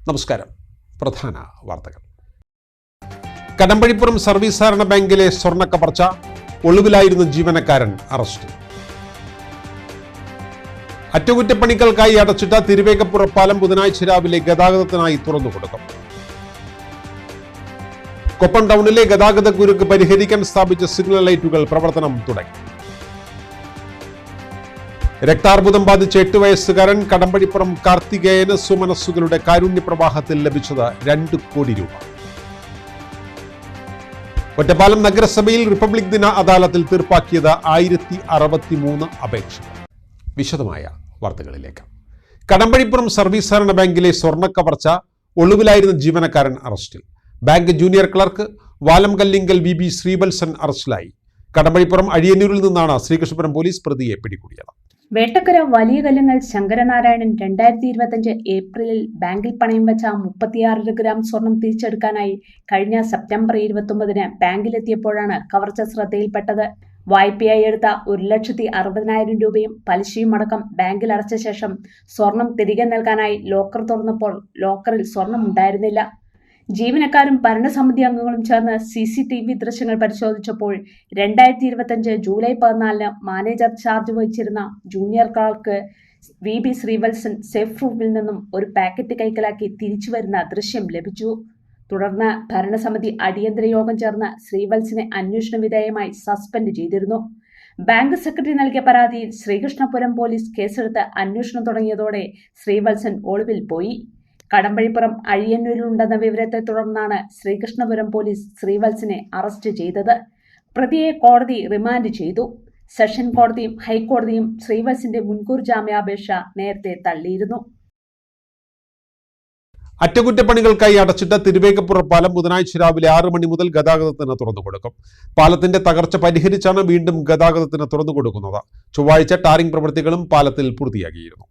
നമസ്കാരം. പ്രധാന വാർത്തകൾ. കടമ്പഴിപ്പുറം സർവീസ് സഹകരണ ബാങ്കിലെ സ്വർണ്ണ കവർച്ച, ഒളിവിലായിരുന്ന ജീവനക്കാരൻ അറസ്റ്റിൽ. അറ്റകുറ്റപ്പണികൾക്കായി അടച്ചിട്ട തിരുവേഗപ്പുറ പാലം ബുധനാഴ്ച രാവിലെ ഗതാഗതത്തിനായി തുറന്നുകൊടുക്കും. കൊപ്പം ടൗണിലെ ഗതാഗത കുരുക്ക് പരിഹരിക്കാൻ സ്ഥാപിച്ച സിഗ്നൽ ലൈറ്റുകൾ പ്രവർത്തനം തുടങ്ങി. രക്താർബുദം ബാധിച്ച 8 വയസ്സുകാരൻ കടമ്പഴിപ്പുറം കാർത്തികേയന് സുമനസ്സുകളുടെ കാരുണ്യ പ്രവാഹത്തിൽ ലഭിച്ചത് 2 കോടി രൂപ. ഒറ്റപ്പാലം നഗരസഭയിൽ റിപ്പബ്ലിക് ദിന അദാലത്തിൽ തീർപ്പാക്കിയത് 1063 അപേക്ഷകൾ. വിശദമായ വാർത്തകളിലേക്ക്. കടമ്പഴിപ്പുറം സർവീസ് സഹകരണ ബാങ്കിലെ സ്വർണ്ണ കവർച്ച, ഒളിവിലായിരുന്ന ജീവനക്കാരൻ അറസ്റ്റിൽ. Bank junior clerk Valam Kallingal VB Sreevalsan അറസ്റ്റിലായി. കടമ്പഴിപ്പുറം അഴിയന്നൂരിൽ നിന്നാണ് ശ്രീകൃഷ്ണപുരം പോലീസ് പ്രതിയെ പിടികൂടിയത്. വേട്ടക്കര വലിയ കല്ലുങ്ങൽ ശങ്കരനാരായണൻ 2025 ഏപ്രിലിൽ ബാങ്കിൽ പണയം വെച്ച 36 ഗ്രാം സ്വർണം തിരിച്ചെടുക്കാനായി കഴിഞ്ഞ സെപ്റ്റംബർ 29 ബാങ്കിലെത്തിയപ്പോഴാണ് കവർച്ച ശ്രദ്ധയിൽപ്പെട്ടത്. വായ്പയായി എടുത്ത 1,60,000 രൂപയും പലിശയും അടക്കം ബാങ്കിൽ അടച്ച ശേഷം സ്വർണം തിരികെ നൽകാനായി ലോക്കർ തുറന്നപ്പോൾ ലോക്കറിൽ സ്വർണം ഉണ്ടായിരുന്നില്ല. ജീവനക്കാരും ഭരണസമിതി അംഗങ്ങളും ചേർന്ന് CCTV ദൃശ്യങ്ങൾ പരിശോധിച്ചപ്പോൾ 2025 ജൂലൈ 14 മാനേജർ ചാർജ് വഹിച്ചിരുന്ന junior clerk VB Sreevalsan safe റൂമിൽ നിന്നും ഒരു പാക്കറ്റ് കൈക്കലാക്കി തിരിച്ചു വരുന്ന ദൃശ്യം ലഭിച്ചു. തുടർന്ന് ഭരണസമിതി അടിയന്തര യോഗം ചേർന്ന് ശ്രീവത്സനെ അന്വേഷണ വിധേയമായി സസ്പെൻഡ് ചെയ്തിരുന്നു. ബാങ്ക് സെക്രട്ടറി നൽകിയ പരാതിയിൽ ശ്രീകൃഷ്ണപുരം പോലീസ് കേസെടുത്ത് അന്വേഷണം തുടങ്ങിയതോടെ ശ്രീവത്സൻ ഒളിവിൽ പോയി. കടമ്പഴിപ്പുറം അഴിയന്നൂരിലുണ്ടെന്ന വിവരത്തെ തുടർന്നാണ് ശ്രീകൃഷ്ണപുരം പോലീസ് ശ്രീവത്സനെ അറസ്റ്റ് ചെയ്തത്. പ്രതിയെ കോടതി റിമാൻഡ് ചെയ്തു. സെഷൻ കോടതിയും ഹൈക്കോടതിയും ശ്രീവത്സന്റെ മുൻകൂർ ജാമ്യാപേക്ഷ നേരത്തെ തള്ളിയിരുന്നു. അറ്റകുറ്റപ്പണികൾക്കായി അടച്ചിട്ട തിരുവേഗപ്പുറ പാലം ബുധനാഴ്ച രാവിലെ 6 മണി മുതൽ ഗതാഗതത്തിന് തുറന്നുകൊടുക്കും. പാലത്തിന്റെ തകർച്ച പരിഹരിച്ചാണ് വീണ്ടും ഗതാഗതത്തിന് തുറന്നുകൊടുക്കുന്നത്. ചൊവ്വാഴ്ച ടാറിംഗ് പ്രവൃത്തികളും പാലത്തിൽ പൂർത്തിയാക്കിയിരുന്നു.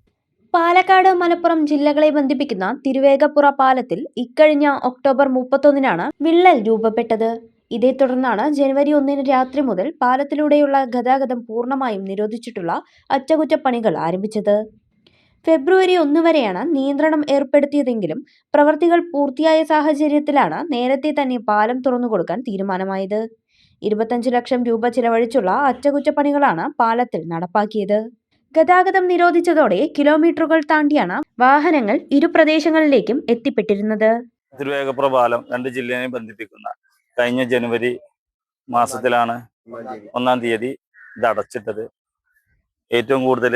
പാലക്കാട്, മലപ്പുറം ജില്ലകളെ ബന്ധിപ്പിക്കുന്ന തിരുവേഗപ്പുറ പാലത്തിൽ ഇക്കഴിഞ്ഞ ഒക്ടോബർ 31 വിള്ളൽ രൂപപ്പെട്ടത്. ഇതേ തുടർന്നാണ് ജനുവരി 1 രാത്രി മുതൽ പാലത്തിലൂടെയുള്ള ഗതാഗതം പൂർണ്ണമായും നിരോധിച്ചിട്ടുള്ള അറ്റകുറ്റപ്പണികൾ ആരംഭിച്ചത്. ഫെബ്രുവരി 1 വരെയാണ് നിയന്ത്രണം ഏർപ്പെടുത്തിയതെങ്കിലും പ്രവൃത്തികൾ പൂർത്തിയായ സാഹചര്യത്തിലാണ് നേരത്തെ തന്നെ പാലം തുറന്നുകൊടുക്കാൻ തീരുമാനമായത്. 25 ലക്ഷം രൂപ ചിലവഴിച്ചുള്ള അറ്റകുറ്റപ്പണികളാണ് പാലത്തിൽ നടപ്പാക്കിയത്. ഗതാഗതം നിരോധിച്ചതോടെ കിലോമീറ്ററുകൾ താണ്ടിയാണ് വാഹനങ്ങൾ ഇരു പ്രദേശങ്ങളിലേക്കും എത്തിപ്പെട്ടിരുന്നത്. തിരുവേഗപ്പുറ പാലം 2 ജില്ലയെ ബന്ധിപ്പിക്കുന്ന കഴിഞ്ഞ ജനുവരി മാസത്തിലാണ് 1-ാം തീയതി ഇത് അടച്ചിട്ടത്. ഏറ്റവും കൂടുതൽ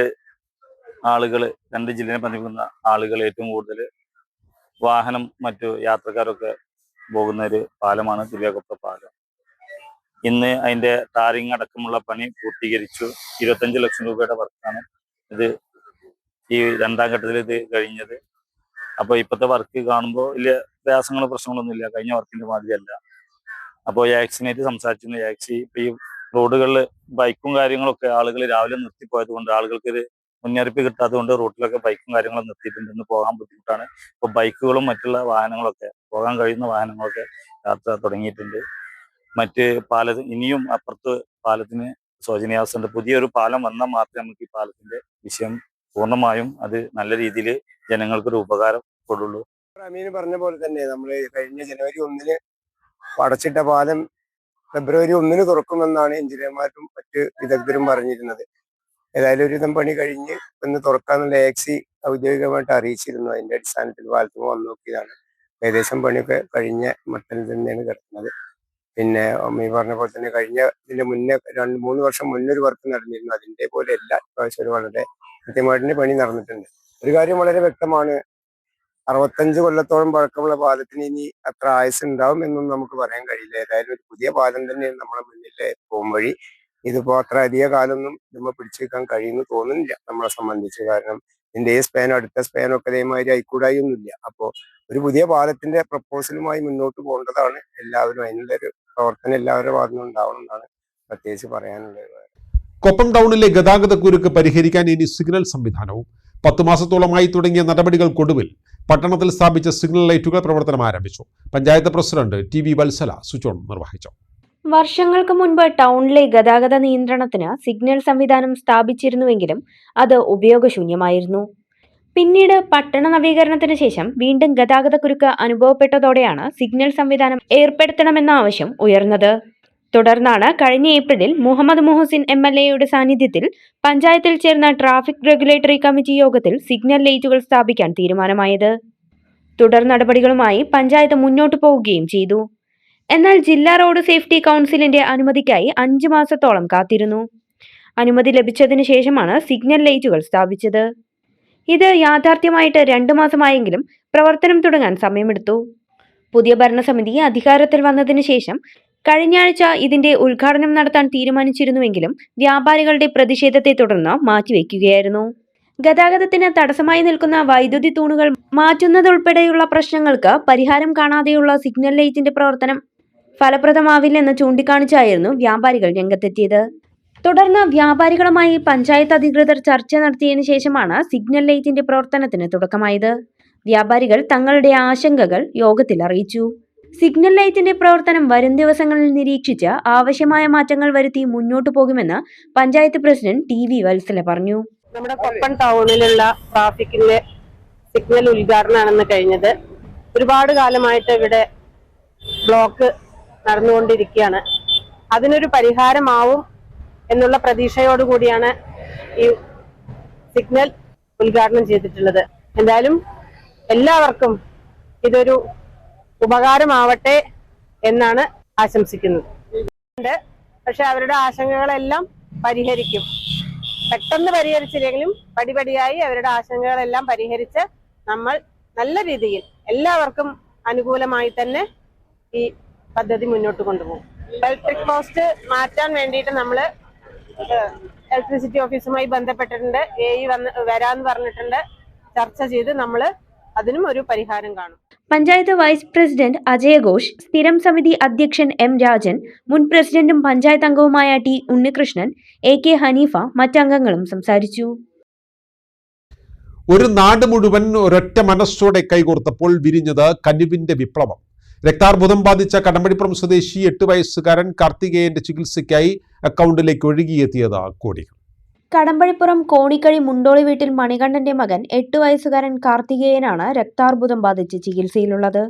ആളുകൾ 2 ജില്ലയെ ബന്ധിപ്പിക്കുന്ന ആളുകൾ ഏറ്റവും കൂടുതൽ വാഹനം മറ്റു യാത്രക്കാരൊക്കെ പോകുന്ന ഒരു പാലമാണ് തിരുവേഗപ്പുറ പാലം. ഇന്ന് അതിന്റെ ടാറിംഗ് അടക്കമുള്ള പണി പൂർത്തീകരിച്ചു. 25 ലക്ഷം രൂപയുടെ വർക്കാണ് ഇത് ഈ 2ാം ഘട്ടത്തിൽ ഇത് കഴിഞ്ഞത്. അപ്പോൾ ഇപ്പോഴത്തെ വർക്ക് കാണുമ്പോൾ വലിയ പ്രയാസങ്ങളോ പ്രശ്നങ്ങളൊന്നുമില്ല, കഴിഞ്ഞ വർക്കിന്റെ മാതിരിയല്ല. അപ്പോൾ ആക്സിനായിട്ട് സംസാരിച്ചിരുന്നു. ആക്സി ഇപ്പൊ ഈ റോഡുകളിൽ ബൈക്കും കാര്യങ്ങളൊക്കെ ആളുകൾ രാവിലെ നിർത്തിപ്പോയത് കൊണ്ട് ആളുകൾക്ക് ഒരു മുന്നറിയിപ്പ് കിട്ടാത്തത് കൊണ്ട് റോഡിലൊക്കെ ബൈക്കും കാര്യങ്ങളും നിർത്തിയിട്ടുണ്ട്. ഇന്ന് പോകാൻ ബുദ്ധിമുട്ടാണ്. ഇപ്പോൾ ബൈക്കുകളും മറ്റുള്ള വാഹനങ്ങളൊക്കെ പോകാൻ കഴിയുന്ന വാഹനങ്ങളൊക്കെ യാത്ര തുടങ്ങിയിട്ടുണ്ട്. മറ്റ് ഇനിയും അപ്പുറത്ത് പാലത്തിന് ശോചനീയാവസ്ഥയുണ്ട്. പുതിയൊരു പാലം വന്നാൽ മാത്രമേ നമുക്ക് ഈ പാലത്തിന്റെ വിഷയം പൂർണ്ണമായും അത് നല്ല രീതിയിൽ ജനങ്ങൾക്കൊരു ഉപകാരപ്പെടുള്ളൂ. അമീൻ പറഞ്ഞ പോലെ തന്നെ നമ്മൾ കഴിഞ്ഞ ജനുവരി 1 അടച്ചിട്ട പാലം ഫെബ്രുവരി 1 തുറക്കുമെന്നാണ് എഞ്ചിനീയർമാരും മറ്റ് വിദഗ്ധരും പറഞ്ഞിരുന്നത്. ഏതായാലും ഒരുവിധം പണി കഴിഞ്ഞ് ഒന്ന് തുറക്കാന്നുള്ള ആക്സി ഔദ്യോഗികമായിട്ട് അറിയിച്ചിരുന്നു. അതിന്റെ അടിസ്ഥാനത്തിൽ പാലത്തും വന്നു നോക്കിയതാണ്. ഏകദേശം പണിയൊക്കെ കഴിഞ്ഞ മട്ടത്തിൽ തന്നെയാണ് കിടക്കുന്നത്. പിന്നെ അമ്മീ പറഞ്ഞ പോലെ തന്നെ ഇതിന്റെ മുന്നേ 2-3 വർഷം മുന്നൊരു വർക്ക് നടന്നിരുന്നു. അതിന്റെ പോലെ എല്ലാ പ്രാവശ്യം വളരെ കൃത്യമായിട്ട് പണി നടന്നിട്ടുണ്ട്. ഒരു കാര്യം വളരെ വ്യക്തമാണ്, 65 കൊല്ലത്തോളം പഴക്കമുള്ള പാലത്തിന് ഇനി അത്ര ആയുസ് ഉണ്ടാവും എന്നൊന്നും നമുക്ക് പറയാൻ കഴിയില്ല. ഏതായാലും ഒരു പുതിയ പാലം തന്നെയാണ് നമ്മളെ മുന്നിലെ പോകും വഴി. ഇതിപ്പോ അത്ര അധിക കാലമൊന്നും നമ്മൾ പിടിച്ചു വെക്കാൻ കഴിയുമെന്ന് തോന്നുന്നില്ല നമ്മളെ സംബന്ധിച്ച്. കാരണം ഇതിന്റെ സ്പാനോ അടുത്ത സ്പാനോ ഒക്കെ അതേമാതിരി ആയിക്കൂടായി ഒന്നുമില്ല. അപ്പോൾ ഒരു പുതിയ പാലത്തിന്റെ പ്രപ്പോസലുമായി മുന്നോട്ട് പോകേണ്ടതാണ് എല്ലാവരും. അതിനുള്ളൊരു പ്രവർത്തനം എല്ലാവരുടെ ഭാഗത്തുനിന്നും ഉണ്ടാവണമെന്നാണ് പ്രത്യേകിച്ച് പറയാനുള്ളത്. കൊപ്പം ടൗണിലെ ഗതാഗത കുരുക്ക് പരിഹരിക്കാൻ ഇനി സിഗ്നൽ സംവിധാനവും. 10 മാസത്തോളമായി തുടങ്ങിയ നടപടികൾക്കൊടുവിൽ പട്ടണത്തിൽ സ്ഥാപിച്ച സിഗ്നൽ ലൈറ്റുകൾ പ്രവർത്തനം ആരംഭിച്ചു. Panchayat president TV Valsala switch on നിർവഹിച്ചു. വർഷങ്ങൾക്ക് മുൻപ് ടൗണിലെ ഗതാഗത നിയന്ത്രണത്തിന് സിഗ്നൽ സംവിധാനം സ്ഥാപിച്ചിരുന്നുവെങ്കിലും അത് ഉപയോഗശൂന്യമായിരുന്നു. പിന്നീട് പട്ടണ നവീകരണത്തിന് ശേഷം വീണ്ടും ഗതാഗതക്കുരുക്ക് അനുഭവപ്പെട്ടതോടെയാണ് സിഗ്നൽ സംവിധാനം ഏർപ്പെടുത്തണമെന്ന ആവശ്യം ഉയർന്നത്. തുടർന്നാണ് കഴിഞ്ഞ ഏപ്രിലിൽ മുഹമ്മദ് മുഹസിൻ MLAയുടെ സാന്നിധ്യത്തിൽ പഞ്ചായത്തിൽ ചേർന്ന ട്രാഫിക് റെഗുലേറ്ററി കമ്മിറ്റി യോഗത്തിൽ സിഗ്നൽ ലൈറ്റുകൾ സ്ഥാപിക്കാൻ തീരുമാനമായത്. തുടർ നടപടികളുമായി പഞ്ചായത്ത് മുന്നോട്ടു പോവുകയും ചെയ്തു. എന്നാൽ ജില്ലാ റോഡ് സേഫ്റ്റി കൗൺസിലിന്റെ അനുമതിക്കായി 5 മാസത്തോളം കാത്തിരുന്നു. അനുമതി ലഭിച്ചതിന് ശേഷമാണ് സിഗ്നൽ ലൈറ്റുകൾ സ്ഥാപിച്ചത്. ഇത് യാഥാർത്ഥ്യമായിട്ട് 2 മാസമായെങ്കിലും പ്രവർത്തനം തുടങ്ങാൻ സമയമെടുത്തു. പുതിയ ഭരണസമിതി അധികാരത്തിൽ വന്നതിന് ശേഷം കഴിഞ്ഞയാഴ്ച ഇതിന്റെ ഉദ്ഘാടനം നടത്താൻ തീരുമാനിച്ചിരുന്നുവെങ്കിലും വ്യാപാരികളുടെ പ്രതിഷേധത്തെ തുടർന്ന് മാറ്റിവെക്കുകയായിരുന്നു. ഗതാഗതത്തിന് തടസ്സമായി നിൽക്കുന്ന വൈദ്യുതി തൂണുകൾ മാറ്റുന്നതുൾപ്പെടെയുള്ള പ്രശ്നങ്ങൾക്ക് പരിഹാരം കാണാതെയുള്ള സിഗ്നൽ ലൈറ്റിന്റെ പ്രവർത്തനം ഫലപ്രദമാവില്ലെന്ന് ചൂണ്ടിക്കാണിച്ചായിരുന്നു വ്യാപാരികൾ രംഗത്തെത്തിയത്. തുടർന്ന് വ്യാപാരികളുമായി പഞ്ചായത്ത് അധികൃതർ ചർച്ച നടത്തിയതിനു ശേഷമാണ് സിഗ്നൽ ലൈറ്റിന്റെ പ്രവർത്തനത്തിന് തുടക്കമായത്. വ്യാപാരികൾ തങ്ങളുടെ ആശങ്കകൾ യോഗത്തിൽ അറിയിച്ചു. സിഗ്നൽ ലൈറ്റിന്റെ പ്രവർത്തനം വരും ദിവസങ്ങളിൽ നിരീക്ഷിച്ച് ആവശ്യമായ മാറ്റങ്ങൾ വരുത്തി മുന്നോട്ടു പോകുമെന്ന് പഞ്ചായത്ത് പ്രസിഡന്റ് TV വത്സല പറഞ്ഞു. നമ്മുടെ കൊപ്പൻ ടൗണിലുള്ള ട്രാഫിക്കിന്റെ സിഗ്നൽ ഉദ്ഘാടനമാണെന്ന് കഴിഞ്ഞത്. ഒരുപാട് കാലമായിട്ട് ഇവിടെ ബ്ലോക്ക് നടന്നുകൊണ്ടിരിക്കുകയാണ്. അതിനൊരു പരിഹാരമാവും എന്നുള്ള പ്രതീക്ഷയോടുകൂടിയാണ് ഈ സിഗ്നൽ ഉദ്ഘാടനം ചെയ്തിട്ടുള്ളത്. എന്തായാലും എല്ലാവർക്കും ഇതൊരു ഉപകാരമാവട്ടെ എന്നാണ് ആശംസിക്കുന്നത്. പക്ഷെ അവരുടെ ആശങ്കകളെല്ലാം പരിഹരിക്കും. പെട്ടെന്ന് പരിഹരിച്ചില്ലെങ്കിലും പടിപടിയായി അവരുടെ ആശങ്കകളെല്ലാം പരിഹരിച്ച് നമ്മൾ നല്ല രീതിയിൽ എല്ലാവർക്കും അനുകൂലമായി തന്നെ ഈ പദ്ധതി മുന്നോട്ട് കൊണ്ടുപോകും. ഇലക്ട്രിക് പോസ്റ്റ് മാറ്റാൻ വേണ്ടിയിട്ട് നമ്മൾ ഇലക്ട്രിസിറ്റി ഓഫീസുമായി ബന്ധപ്പെട്ടിട്ടുണ്ട്. AE വരാന്ന് പറഞ്ഞിട്ടുണ്ട്. ചർച്ച ചെയ്ത് നമ്മൾ അതിനും ഒരു പരിഹാരം കാണും. പഞ്ചായത്ത് വൈസ് പ്രസിഡന്റ് അജയ ഘോഷ്, സ്ഥിരം സമിതി അധ്യക്ഷൻ M രാജൻ, മുൻ പ്രസിഡന്റും പഞ്ചായത്ത് അംഗവുമായ T ഉണ്ണികൃഷ്ണൻ, AK ഹനീഫ മറ്റംഗങ്ങളും സംസാരിച്ചു. ഒരു നാട് മുഴുവൻ ഒരൊറ്റ മനസ്സോടെ കൈകോർത്തപ്പോൾ വിരിഞ്ഞത് കനിവിന്റെ വിപ്ലവം. രക്താർബുദം ബാധിച്ച കടമ്പഴിപ്പുറം സ്വദേശി 8 വയസ്സുകാരൻ കാർത്തികേയന്റെ ചികിത്സയ്ക്കായി അക്കൗണ്ടിലേക്ക് ഒഴുകിയെത്തിയത് കോടികൾ. കടമ്പഴിപ്പുറം കോണിക്കഴി മുണ്ടോളി വീട്ടിൽ മണികണ്ഠന്റെ മകൻ 8 വയസ്സുകാരൻ കാർത്തികേയനാണ് രക്താർബുദം ബാധിച്ച് ചികിത്സയിലുള്ളത്.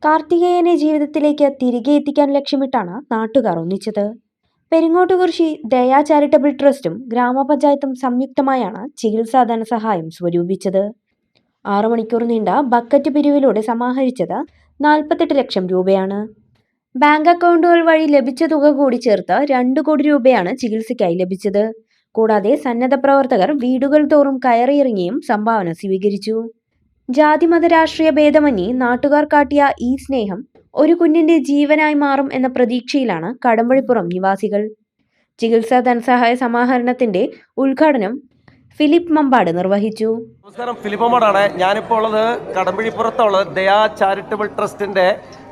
കാർത്തികേയനെ ജീവിതത്തിലേക്ക് തിരികെ എത്തിക്കാൻ ലക്ഷ്യമിട്ടാണ് നാട്ടുകാർ ഒന്നിച്ചത്. പെരിങ്ങോട്ടുകുറിശി ദയാ ചാരിറ്റബിൾ ട്രസ്റ്റും ഗ്രാമപഞ്ചായത്തും സംയുക്തമായാണ് ചികിത്സാ ധനസഹായം സ്വരൂപിച്ചത്. 6 മണിക്കൂർ നീണ്ട ബക്കറ്റ് പിരിവിലൂടെ സമാഹരിച്ചത് 48 ലക്ഷം രൂപയാണ്. ബാങ്ക് അക്കൗണ്ടുകൾ വഴി ലഭിച്ച തുക കൂടി ചേർത്ത് 2 കോടി രൂപയാണ് ചികിത്സയ്ക്കായി ലഭിച്ചത്. കൂടാതെ സന്നദ്ധ പ്രവർത്തകർ വീടുകൾ തോറും കയറിയിറങ്ങിയും സംഭാവന സ്വീകരിച്ചു. ജാതിമത രാഷ്ട്രീയ ഭേദമന്യേ നാട്ടുകാർ കാട്ടിയ ഈ സ്നേഹം ഒരു കുഞ്ഞിന്റെ ജീവനായി മാറും എന്ന പ്രതീക്ഷയിലാണ് കടമ്പഴിപ്പുറം നിവാസികൾ. ചികിത്സാ ധനസഹായ സമാഹരണത്തിന്റെ ഉദ്ഘാടനം ഫിലിപ്പ് മമ്പാട് നിർവഹിച്ചു. നമസ്കാരം, ഫിലിപ്പ് മമ്പാടാണ്. ഞാനിപ്പോൾ ഉള്ളത് കടമ്പഴിപ്പുറത്തുള്ളത് ദയാ ചാരിറ്റബിൾ ട്രസ്റ്റിന്റെ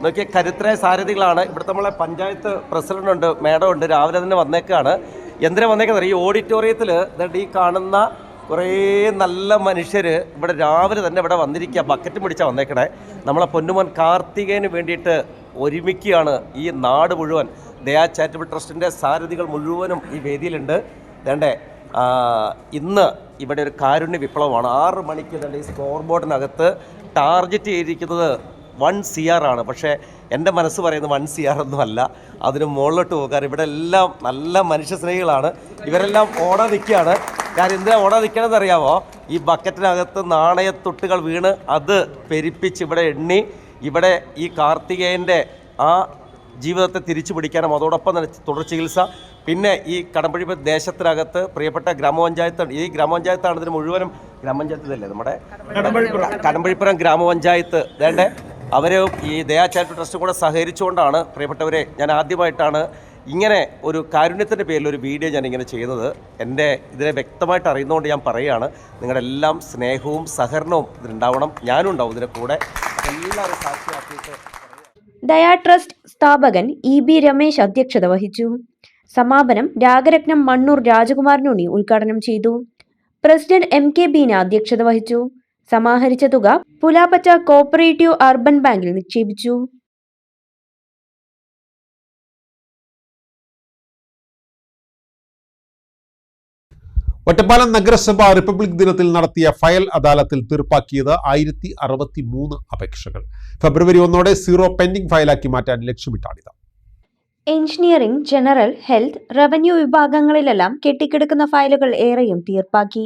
നോക്കിയ കരുത്തരായ സാരഥികളാണ്. ഇവിടുത്തെ നമ്മളെ പഞ്ചായത്ത് പ്രസിഡന്റ് ഉണ്ട്, മേഡം ഉണ്ട്, രാവിലെ തന്നെ വന്നേക്കാണ്. എന്തിനാ വന്നേക്കുന്നത്? ഈ ഓഡിറ്റോറിയത്തിൽ ഈ കാണുന്ന കുറേ നല്ല മനുഷ്യർ ഇവിടെ രാവിലെ തന്നെ ഇവിടെ വന്നിരിക്കുക, ബക്കറ്റ് പിടിച്ചാൽ വന്നേക്കണേ. നമ്മളെ പൊന്നുമോൻ കാർത്തികേയന് വേണ്ടിയിട്ട് ഒരുമിക്കുകയാണ് ഈ നാട് മുഴുവൻ. ദയാ ചാരിറ്റബിൾ ട്രസ്റ്റിൻ്റെ സാരഥികൾ മുഴുവനും ഈ വേദിയിലുണ്ട്. വേണ്ടേ, ഇന്ന് ഇവിടെ ഒരു കാരുണ്യ വിപ്ലവമാണ്. 6 മണിക്ക് തന്നെ ഈ സ്കോർ ബോർഡിനകത്ത് ടാർഗറ്റ് ചെയ്തിരിക്കുന്നത് 1 CR ആണ്. പക്ഷേ എൻ്റെ മനസ്സ് പറയുന്നത് 1 CR ഒന്നുമല്ല, അതിന് മുകളിലോട്ട് പോകാൻ ഇവിടെ എല്ലാം നല്ല മനുഷ്യ സ്നേഹികളാണ്. ഇവരെല്ലാം ഓടാൻ നിൽക്കുകയാണ്. കാര്യം എന്തിനാ ഓടാൻ നിൽക്കണമെന്ന് അറിയാമോ? ഈ ബക്കറ്റിനകത്ത് നാണയത്തൊട്ടുകൾ വീണ് അത് പെരിപ്പിച്ച് ഇവിടെ എണ്ണി ഇവിടെ ഈ കാർത്തികേയൻ്റെ ആ ജീവിതത്തെ തിരിച്ചു പിടിക്കാനും അതോടൊപ്പം തന്നെ തുടർ ചികിത്സ. പിന്നെ ഈ കടമ്പഴിപ്പുറം ദേശത്തിനകത്ത് പ്രിയപ്പെട്ട ഗ്രാമപഞ്ചായത്ത്, ഈ ഗ്രാമപഞ്ചായത്താണ് ഇതിന് മുഴുവനും, ഗ്രാമപഞ്ചായത്ത് ഇതല്ലേ നമ്മുടെ കടമ്പഴിപ്പുറം ഗ്രാമപഞ്ചായത്ത് വേണ്ടേ, അവർ ഈ ദയാ ചാരിറ്റബിൾ ട്രസ്റ്റും കൂടെ സഹകരിച്ചുകൊണ്ടാണ്. പ്രിയപ്പെട്ടവരെ, ഞാൻ ആദ്യമായിട്ടാണ് ഇങ്ങനെ ഒരു കാരുണ്യത്തിൻ്റെ പേരിൽ ഒരു വീഡിയോ ഞാനിങ്ങനെ ചെയ്യുന്നത്. എൻ്റെ ഇതിനെ വ്യക്തമായിട്ട് അറിയുന്നതുകൊണ്ട് ഞാൻ പറയുകയാണ്, നിങ്ങളുടെ എല്ലാം സ്നേഹവും സഹകരണവും ഇതിനുണ്ടാവണം. ഞാനും ഉണ്ടാവും ഇതിൻ്റെ കൂടെ. എല്ലാവരും സാക്ഷിയാക്കിയിട്ട് ദയാ ട്രസ്റ്റ് സ്ഥാപകൻ EB രമേശ് അധ്യക്ഷത വഹിച്ചു. സമാപനം രാഗരത്നം മണ്ണൂർ രാജകുമാരനുണ്ണി ഉദ്ഘാടനം ചെയ്തു. പ്രസിഡന്റ് MK ബീന അധ്യക്ഷത വഹിച്ചു. സമാഹരിച്ച തുക പുലാപ്പറ്റ കോപ്പറേറ്റീവ് അർബൻ ബാങ്കിൽ നിക്ഷേപിച്ചു. ഒറ്റപ്പാലം നഗരസഭ റിപ്പബ്ലിക് ദിനത്തിൽ നടത്തിയ ഫയൽ അദാലത്തിൽ തീർപ്പാക്കിയത് 1063 അപേക്ഷകൾ. ഫെബ്രുവരി 1 സീറോ പെൻഡിംഗ് ഫയലാക്കി മാറ്റാൻ ലക്ഷ്യമിട്ടാണിത്. എഞ്ചിനീയറിംഗ്, ജനറൽ, ഹെൽത്ത്, റവന്യൂ വിഭാഗങ്ങളിലെല്ലാം കെട്ടിക്കിടക്കുന്ന ഫയലുകൾ ഏറെയും തീർപ്പാക്കി.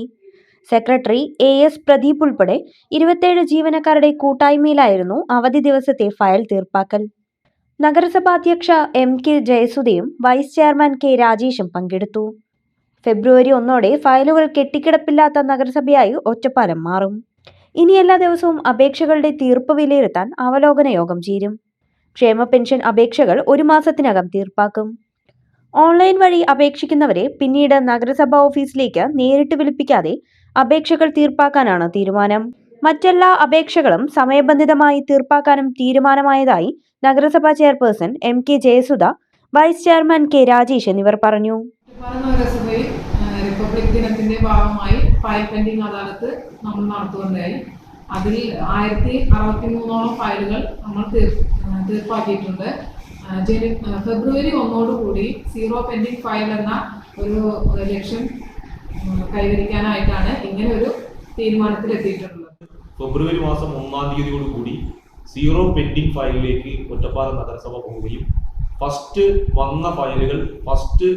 സെക്രട്ടറി AS പ്രദീപ് ഉൾപ്പെടെ 27 ജീവനക്കാരുടെ കൂട്ടായ്മയിലായിരുന്നു അവധി ദിവസത്തെ ഫയൽ തീർപ്പാക്കൽ. നഗരസഭാധ്യക്ഷ MK ജയസുധയും വൈസ് ചെയർമാൻ K രാജേഷും പങ്കെടുത്തു. ഫെബ്രുവരി 1 ഫയലുകൾ കെട്ടിക്കിടപ്പില്ലാത്ത നഗരസഭയായി ഒറ്റപ്പാലം മാറും. ഇനി എല്ലാ ദിവസവും അപേക്ഷകളുടെ തീർപ്പ് വിലയിരുത്താൻ അവലോകന യോഗം ചേരും. ക്ഷേമ പെൻഷൻ അപേക്ഷകൾ 1 മാസത്തിനകം തീർപ്പാക്കും. ഓൺലൈൻ വഴി അപേക്ഷിക്കുന്നവരെ പിന്നീട് നഗരസഭാ ഓഫീസിലേക്ക് നേരിട്ട് വിളിപ്പിക്കാതെ അപേക്ഷകൾ തീർപ്പാക്കാനാണ് തീരുമാനം. മറ്റെല്ലാ അപേക്ഷകളും സമയബന്ധിതമായി തീർപ്പാക്കാനും തീരുമാനമായതായി നഗരസഭാ chairperson MK Jayasudha, vice chairman K Rajesh എന്നിവർ പറഞ്ഞു. നഗരസഭയിൽ റിപ്പബ്ലിക് ദിനത്തിന്റെ ഭാഗമായി ഫയൽ പെൻഡിംഗ് അദാലത്ത് നമ്മൾ നടത്തുകയുണ്ടായി. അതിൽ 1063 ഫയലുകൾ നമ്മൾ തീർപ്പാക്കിയിട്ടുണ്ട്. ഫെബ്രുവരി 1 സീറോ പെൻഡിംഗ് ഫയൽ എന്ന ഒരു ലക്ഷ്യം കൈവരിക്കാനായിട്ടാണ് ഇങ്ങനെ ഒരു തീരുമാനത്തിലെത്തിയിട്ടുള്ളത്. ഫെബ്രുവരി മാസം 1-ാം തീയതിയോടുകൂടി സീറോ പെൻഡിംഗ് ഫയലിലേക്ക് ഒറ്റപ്പാലം നഗരസഭ പോവുകയും ഫസ്റ്റ് വന്ന ഫയലുകൾ ഫസ്റ്റ്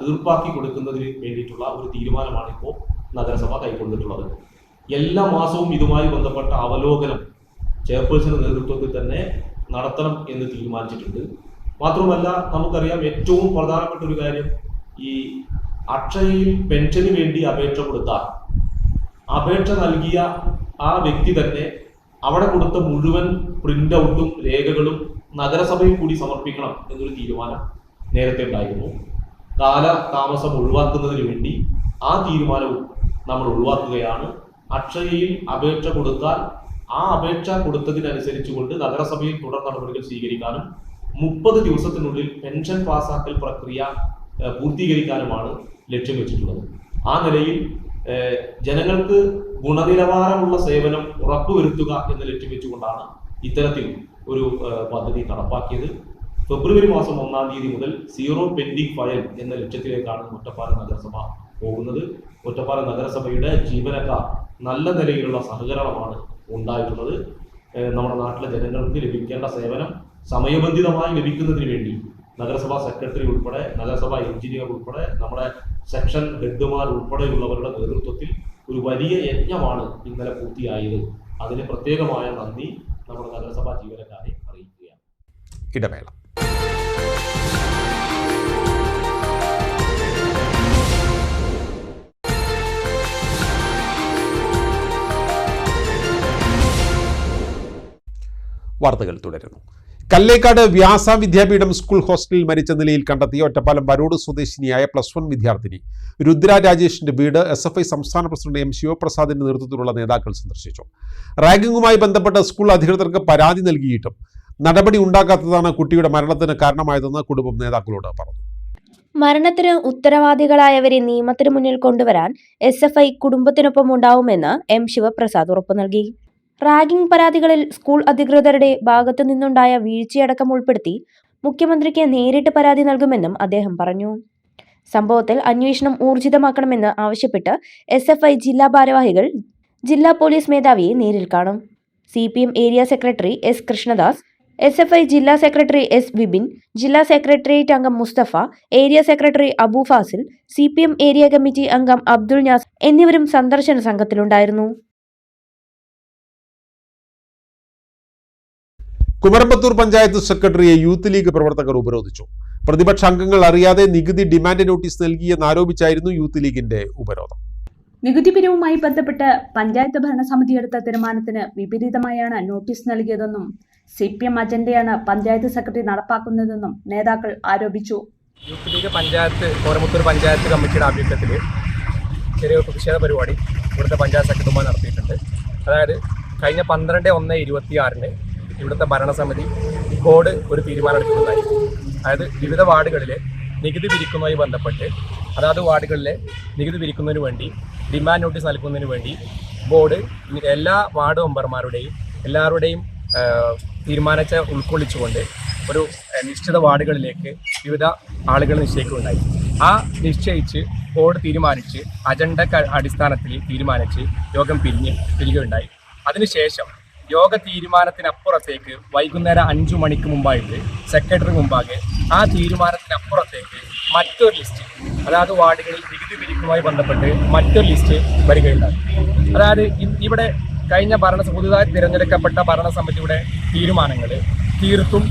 തീർപ്പാക്കി കൊടുക്കുന്നതിന് വേണ്ടിയിട്ടുള്ള ഒരു തീരുമാനമാണ് ഇപ്പോൾ നഗരസഭ കൈക്കൊണ്ടിട്ടുള്ളത്. എല്ലാ മാസവും ഇതുമായി ബന്ധപ്പെട്ട അവലോകനം ചെയർപേഴ്സന്റെ നേതൃത്വത്തിൽ തന്നെ നടത്തണം എന്ന് തീരുമാനിച്ചിട്ടുണ്ട്. മാത്രമല്ല, നമുക്കറിയാം ഏറ്റവും പ്രധാനപ്പെട്ട ഒരു കാര്യം, ഈ അക്ഷയയിൽ പെൻഷന് വേണ്ടി അപേക്ഷ കൊടുത്താൽ അപേക്ഷ നൽകിയ ആ വ്യക്തി തന്നെ അവിടെ കൊടുത്ത മുഴുവൻ പ്രിന്റ് ഔട്ടും രേഖകളും നഗരസഭയിൽ കൂടി സമർപ്പിക്കണം എന്നൊരു തീരുമാനം നേരത്തെ ഉണ്ടായിരുന്നു. കാലതാമസം ഒഴിവാക്കുന്നതിന് വേണ്ടി ആ തീരുമാനവും നമ്മൾ ഒഴിവാക്കുകയാണ്. അക്ഷയയിൽ അപേക്ഷ കൊടുത്താൽ ആ അപേക്ഷ കൊടുത്തതിനനുസരിച്ചുകൊണ്ട് നഗരസഭയിൽ തുടർ നടപടികൾ സ്വീകരിക്കാനും 30 ദിവസത്തിനുള്ളിൽ പെൻഷൻ പാസാക്കൽ പ്രക്രിയ പൂർത്തീകരിക്കാനുമാണ് ലക്ഷ്യം വെച്ചിട്ടുള്ളത്. ആ നിലയിൽ ജനങ്ങൾക്ക് ഗുണനിലവാരമുള്ള സേവനം ഉറപ്പുവരുത്തുക എന്ന ലക്ഷ്യം വെച്ചുകൊണ്ടാണ് ഇത്തരത്തിൽ ഒരു പദ്ധതി നടപ്പാക്കിയത്. ഫെബ്രുവരി മാസം 1-ാം തീയതി മുതൽ സീറോ പെൻഡിംഗ് ഫയൽ എന്ന ലക്ഷ്യത്തിലേക്കാണ് ഒറ്റപ്പാലം നഗരസഭ പോകുന്നത്. ഒറ്റപ്പാലം നഗരസഭയുടെ ജീവനക്കാർ നല്ല നിലയിലുള്ള സഹകരണമാണ് ഉണ്ടായിട്ടുള്ളത്. നമ്മുടെ നാട്ടിലെ ജനങ്ങൾക്ക് ലഭിക്കേണ്ട സേവനം സമയബന്ധിതമായി ലഭിക്കുന്നതിന് വേണ്ടി നഗരസഭാ സെക്രട്ടറി ഉൾപ്പെടെ, നഗരസഭാ എഞ്ചിനീയർ ഉൾപ്പെടെ, നമ്മുടെ സെക്ഷൻ ഹെഡുമാർ ഉൾപ്പെടെയുള്ളവരുടെ നേതൃത്വത്തിൽ ഒരു വലിയ യജ്ഞമാണ് ഇന്നലെ പൂർത്തിയായത്. അതിന് പ്രത്യേകമായ നന്ദി നമ്മുടെ നഗരസഭാ ജീവനക്കാരെ അറിയിക്കുകയാണ്. ഇടവേള. വാർത്തകൾ തുടരുന്നു. കല്ലേക്കാട് വ്യാസ വിദ്യാപീഠം സ്കൂൾ ഹോസ്റ്റലിൽ മരിച്ച നിലയിൽ കണ്ടെത്തിയ ഒറ്റപ്പാലം വരോട് സ്വദേശിനിയായ +1 വിദ്യാർത്ഥിനി രുദ്ര രാജേഷിന്റെ വീട് SFI സംസ്ഥാന പ്രസിഡന്റ് M ശിവപ്രസാദിന്റെ നേതൃത്വത്തിലുള്ള നേതാക്കൾ സന്ദർശിച്ചു. റാഗിങ്ങുമായി ബന്ധപ്പെട്ട് സ്കൂൾ അധികൃതർക്ക് പരാതി നൽകിയിട്ടും നടപടി ഉണ്ടാക്കാത്തതാണ് കുട്ടിയുടെ മരണത്തിന് കാരണമായതെന്ന് കുടുംബം നേതാക്കളോട് പറഞ്ഞു. മരണത്തിന് ഉത്തരവാദികളായവരെ നിയമത്തിന് മുന്നിൽ കൊണ്ടുവരാൻ SFI കുടുംബത്തിനൊപ്പം ഉണ്ടാവുമെന്ന് M ശിവപ്രസാദ് ഉറപ്പു നൽകി. റാഗിംഗ് പരാതികളിൽ സ്കൂൾ അധികൃതരുടെ ഭാഗത്തു നിന്നുണ്ടായ വീഴ്ചയടക്കം ഉൾപ്പെടുത്തി മുഖ്യമന്ത്രിക്ക് നേരിട്ട് പരാതി നൽകുമെന്നും അദ്ദേഹം പറഞ്ഞു. സംഭവത്തിൽ അന്വേഷണം ഊർജിതമാക്കണമെന്ന് ആവശ്യപ്പെട്ട് SFI ജില്ലാ ഭാരവാഹികൾ ജില്ലാ പോലീസ് മേധാവിയെ നേരിൽ കാണും. CPM area secretary S Krishnadas, SFI ജില്ലാ സെക്രട്ടറി S വിപിൻ, ജില്ലാ സെക്രട്ടേറിയറ്റ് അംഗം Mustafa, area secretary Abu Fazil, CPM area committee അംഗം അബ്ദുൾ നാസ് എന്നിവരും സന്ദർശന സംഘത്തിലുണ്ടായിരുന്നു. കുമരമ്പത്തൂർ പഞ്ചായത്ത് സെക്രട്ടറിയെ യൂത്ത് ലീഗ് പ്രവർത്തകർ ഉപരോധിച്ചു. പ്രതിപക്ഷ അംഗങ്ങൾ അറിയാതെ നികുതി ഡിമാൻഡ് നോട്ടീസ് നൽകിയെന്നാരോപിച്ചായിരുന്നു യൂത്ത് ലീഗിന്റെ ഉപരോധം. നികുതി പിരിവുമായി ബന്ധപ്പെട്ട് പഞ്ചായത്ത് ഭരണസമിതി എടുത്ത തീരുമാനത്തിന് വിപരീതമായാണ് നോട്ടീസ് നൽകിയതെന്നും CPM അജണ്ടയാണ് പഞ്ചായത്ത് സെക്രട്ടറി നടപ്പാക്കുന്നതെന്നും നേതാക്കൾ ആരോപിച്ചു. യൂത്ത് ലീഗ് പഞ്ചായത്ത് കോരമ്പത്തൂർ പഞ്ചായത്ത് കമ്മിറ്റിയുടെ ആഭിമുഖ്യത്തിൽ ചെറിയ പ്രതിഷേധ പരിപാടി ഇവിടുത്തെ പഞ്ചായത്ത് സെക്രട്ടറിമാർ നടത്തിയിട്ടുണ്ട്. അതായത് കഴിഞ്ഞ 12/1/26 ഇവിടുത്തെ ഭരണസമിതി ബോർഡ് ഒരു തീരുമാനം എടുക്കുന്നതായി. അതായത് വിവിധ വാർഡുകളിലെ നികുതി പിരിക്കുന്നതുമായി ബന്ധപ്പെട്ട് അതാത് വാർഡുകളിലെ നികുതി പിരിക്കുന്നതിന് വേണ്ടി ഡിമാൻഡ് നോട്ടീസ് നൽകുന്നതിന് വേണ്ടി ബോർഡ് എല്ലാ വാർഡ് മെമ്പർമാരുടെയും എല്ലാവരുടെയും തീരുമാനിച്ച ഉൾക്കൊള്ളിച്ചുകൊണ്ട് ഒരു നിശ്ചിത വാർഡുകളിലേക്ക് വിവിധ ആളുകൾ നിശ്ചയിക്കുകയുണ്ടായി. ആ നിശ്ചയിച്ച് ബോർഡ് തീരുമാനിച്ച് അജണ്ട അടിസ്ഥാനത്തിൽ തീരുമാനിച്ച് യോഗം പിരിയുകയുണ്ടായി. അതിനുശേഷം യോഗ തീരുമാനത്തിനപ്പുറത്തേക്ക് വൈകുന്നേരം 5 മണിക്ക് മുമ്പായിട്ട് സെക്രട്ടറി മുമ്പാകെ ആ തീരുമാനത്തിനപ്പുറത്തേക്ക് മറ്റൊരു ലിസ്റ്റ്, അതായത് വാർഡുകളിൽ നികുതി പിരിക്കുമായി ബന്ധപ്പെട്ട് മറ്റൊരു ലിസ്റ്റ് വരികയുണ്ടായി. അതായത് ഇവിടെ കഴിഞ്ഞ പുതുതായി തിരഞ്ഞെടുക്കപ്പെട്ട ഭരണസമിതിയുടെ തീരുമാനങ്ങൾ തീർത്തും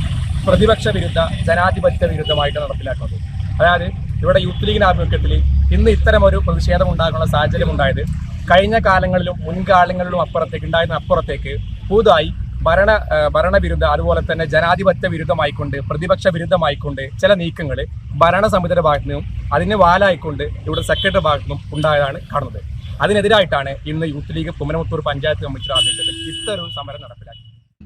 പ്രതിപക്ഷ വിരുദ്ധ ജനാധിപത്യ വിരുദ്ധമായിട്ട് നടപ്പിലാക്കുന്നത്. അതായത് ഇവിടെ യൂത്ത് ലീഗിന്റെ ആഭിമുഖ്യത്തിൽ ഇന്ന് ഇത്തരമൊരു പ്രതിഷേധം ഉണ്ടാകാനുള്ള സാഹചര്യം ഉണ്ടായത് കഴിഞ്ഞ കാലങ്ങളിലും മുൻകാലങ്ങളിലും അപ്പുറത്തേക്ക് പുതുതായി ഭരണവിരുദ്ധ അതുപോലെ തന്നെ ജനാധിപത്യ വിരുദ്ധമായിക്കൊണ്ട് പ്രതിപക്ഷ വിരുദ്ധമായിക്കൊണ്ട് ചില നീക്കങ്ങൾ ഭരണസമിതിയുടെ ഭാഗത്തു നിന്നും അതിന് വാലായിക്കൊണ്ട് ഇവിടെ സെക്രട്ടറി ഭാഗത്തു നിന്നും ഉണ്ടായതാണ് കാണുന്നത്. അതിനെതിരായിട്ടാണ് ഇന്ന് യൂത്ത് ലീഗ് കുമരമുത്തൂർ പഞ്ചായത്ത് കമ്മിറ്റിയുടെ ആഭിമുഖ്യത്തിൽ ഇത്തരൊരു സമരം നടപ്പിലാക്കി.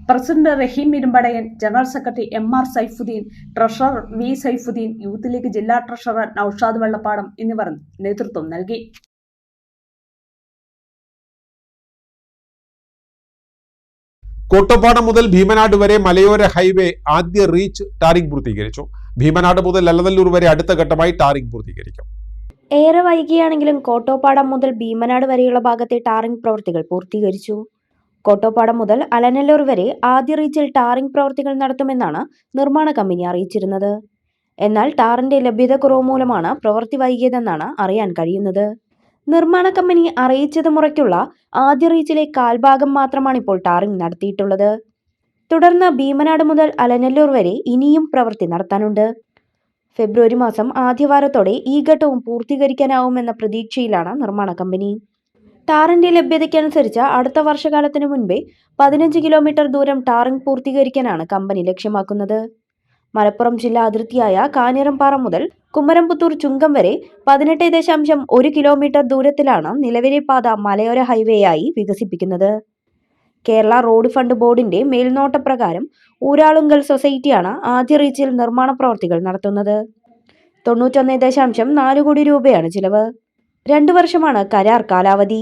President Rahim Irumbadayan, general secretary MR Saifuddin, treasurer V Saifuddin, youth league ജില്ലാ ട്രഷറർ നൌഷാദ് വെള്ളപ്പാടം എന്നിവർ നേതൃത്വം നൽകി. കോട്ടപ്പാടം മുതൽ ഭീമനാട് വരെ മലയോര ഹൈവേ ആദ്യ റീച്ച് ടാറിംഗ് പൂർത്തീകരിച്ചു. ഭീമനാട് മുതൽ അലനല്ലൂർ വരെ അടുത്ത ഘട്ടമായി ടാറിംഗ് പൂർത്തീകരിക്കും. ഏറെ വൈകിയാണെങ്കിലും കോട്ടോപ്പാടം മുതൽ ഭീമനാട് വരെയുള്ള ഭാഗത്തെ ടാറിംഗ് പ്രവൃത്തികൾ പൂർത്തീകരിച്ചു. കോട്ടോപ്പാടം മുതൽ അലനല്ലൂർ വരെ ആദ്യ റീച്ചിൽ ടാറിംഗ് പ്രവൃത്തികൾ നടത്തുമെന്നാണ് നിർമ്മാണ കമ്പനി അറിയിച്ചിരുന്നത്. എന്നാൽ ടാറിന്റെ ലഭ്യതക്കുറവ് മൂലമാണ് പ്രവൃത്തി വൈകിയതെന്നാണ് അറിയാൻ കഴിയുന്നത്. നിർമ്മാണ കമ്പനി അറിയിച്ചത് മുറയ്ക്കുള്ള ആദ്യ റീച്ചിലെ കാൽഭാഗം മാത്രമാണിപ്പോൾ ടാറിംഗ് നടത്തിയിട്ടുള്ളത്. തുടർന്ന് ഭീമനാട് മുതൽ അലനല്ലൂർ വരെ ഇനിയും പ്രവൃത്തി നടത്താനുണ്ട്. ഫെബ്രുവരി മാസം ആദ്യവാരത്തോടെ ഈ ഘട്ടവും പൂർത്തീകരിക്കാനാവുമെന്ന പ്രതീക്ഷയിലാണ് നിർമ്മാണ കമ്പനി. ടാറിന്റെ ലഭ്യതയ്ക്കനുസരിച്ച് അടുത്ത വർഷകാലത്തിനു മുൻപേ 15 കിലോമീറ്റർ ദൂരം ടാറിംഗ് പൂർത്തീകരിക്കാനാണ് കമ്പനി ലക്ഷ്യമാക്കുന്നത്. മലപ്പുറം ജില്ലാ അതിർത്തിയായ കാഞ്ഞിരംപാറ മുതൽ കുമരംപുത്തൂർ ചുങ്കം വരെ 18.1 കിലോമീറ്റർ ദൂരത്തിലാണ് നിലവിലെ പാത മലയോര ഹൈവേയായി വികസിപ്പിക്കുന്നത്. കേരള റോഡ് ഫണ്ട് ബോർഡിന്റെ മേൽനോട്ടപ്രകാരം ഊരാളുങ്കൽ സൊസൈറ്റിയാണ് ആദ്യ റീച്ചിൽ നിർമ്മാണ പ്രവർത്തികൾ നടത്തുന്നത്. 91.4 കോടി രൂപയാണ് ചിലവ്. 2 വർഷമാണ് കരാർ കാലാവധി.